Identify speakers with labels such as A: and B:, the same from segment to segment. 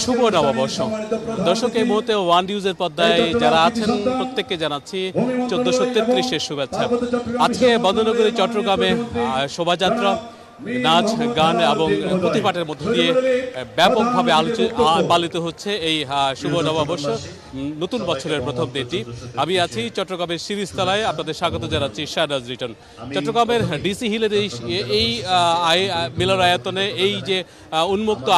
A: শুভ নববর্ষ। দর্শক, এই মুহূর্তে ওয়ান নিউজের পর্দায় যারা আছেন প্রত্যেককে জানাচ্ছি 1433-এর শুভেচ্ছা। আজকে বন্দনগরী চট্টগ্রামে শোভাযাত্রা, নাচ, গান এবং প্রতিপাঠের মধ্য দিয়ে ব্যাপকভাবে পালিত হচ্ছে এই শুভ নববর্ষ, নতুন বছরের প্রথম দিনটি। আমি আছি চট্টগ্রামের শিরিষতলায়, আপনাদের স্বাগত জানাচ্ছি শাহনাজ রিটন। চট্টগ্রামের ডিসি হিলের এই মিলনায়তনে, এই যে উন্মুক্ত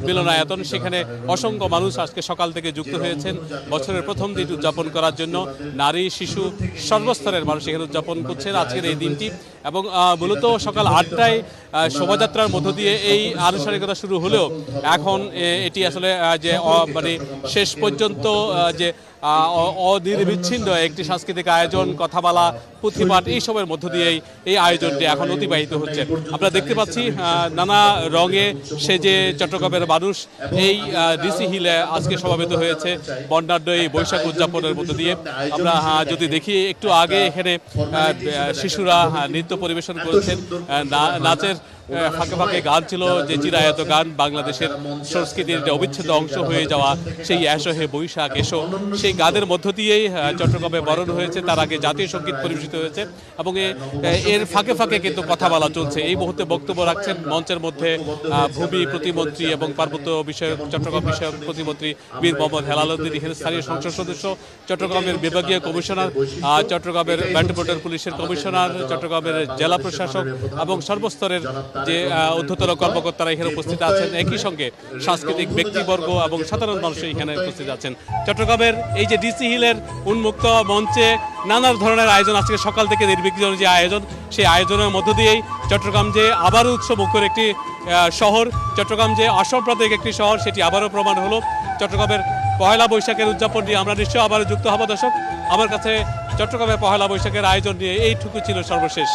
A: মিলনায়তন, সেখানে অসংখ্য মানুষ আজকে সকাল থেকে যুক্ত হয়েছেন বছরের প্রথম দিন উদযাপন করার জন্য। নারী, শিশু, সর্বস্তরের মানুষ এখানে উদযাপন করছেন আজকের এই দিনটি। এবং মূলত সকাল 8টায় শোভাযাত্রার মধ্য দিয়ে এই আনুষ্ঠানিকতা শুরু হলেও এখন এটি আসলে যে মানে শেষ পর্যন্ত যে অনির্বিচ্ছিন্ন একটি সাংস্কৃতিক আয়োজন, কথা বলা, পুঁথিপাঠ, এইসবের মধ্য দিয়েই এই আয়োজনটি এখন অতিবাহিত হচ্ছে। আমরা দেখতে পাচ্ছি নানা রঙে সেজে চট্টগ্রামের মানুষ এই ডিসি হিলে আজকে সমবেত হয়েছে বর্ণাঢ্য এই বৈশাখ উদযাপনের মধ্য দিয়ে। আমরা যদি দেখি, একটু আগে এখানে শিশুরা নৃত্য পরিবেশন করেছেন, নাচের ফাঁকে ফাঁকে গান ছিল, যে চিরায়ত গান, বাংলাদেশের সংস্কৃতির যে অবিচ্ছেদ্য অংশ হয়ে যাওয়া সেই এসো হে বৈশাখ এসো, সেই গানের মধ্য দিয়েই চট্টগ্রামে বরণ হয়েছে। তার আগে জাতীয় সঙ্গীত পরিবেশিত হয়েছে এবং এর ফাঁকে ফাঁকে কিন্তু কথা বলা চলছে। এই মুহূর্তে বক্তব্য রাখছেন মঞ্চের মধ্যে ভূমি প্রতিমন্ত্রী এবং পার্বত্য বিষয়ক, চট্টগ্রাম বিষয়ক প্রতিমন্ত্রী বীর মোহাম্মদ হেলাল উদ্দিন, এখানে স্থানীয় সংসদ সদস্য, চট্টগ্রামের বিভাগীয় কমিশনার, চট্টগ্রামের মেট্রোপলিটন পুলিশের কমিশনার, চট্টগ্রামের জেলা প্রশাসক এবং সর্বস্তরের যে ঊর্ধ্বতন কর্মকর্তারা এখানে উপস্থিত আছেন। একই সঙ্গে সাংস্কৃতিক ব্যক্তিবর্গ এবং সাধারণ মানুষ এখানে উপস্থিত আছেন। চট্টগ্রামের এই যে ডিসি হিলের উন্মুক্ত মঞ্চে নানা ধরনের আয়োজন, আজকে সকাল থেকে নির্বিঘ্ন যে আয়োজন, সেই আয়োজনের মধ্য দিয়েই চট্টগ্রাম যে আবারও উৎসব মুখর একটি শহর, চট্টগ্রাম যে অসাম্প্রদায়িক একটি শহর, সেটি আবারও প্রমাণ হলো। চট্টগ্রামের পহেলা বৈশাখের উদযাপন নিয়ে আমরা নিশ্চয়ই আবারও যুক্ত হব। দর্শক, আমার কাছে চট্টগ্রামের পহেলা বৈশাখের আয়োজন নিয়ে এইটুকু ছিল সর্বশেষ।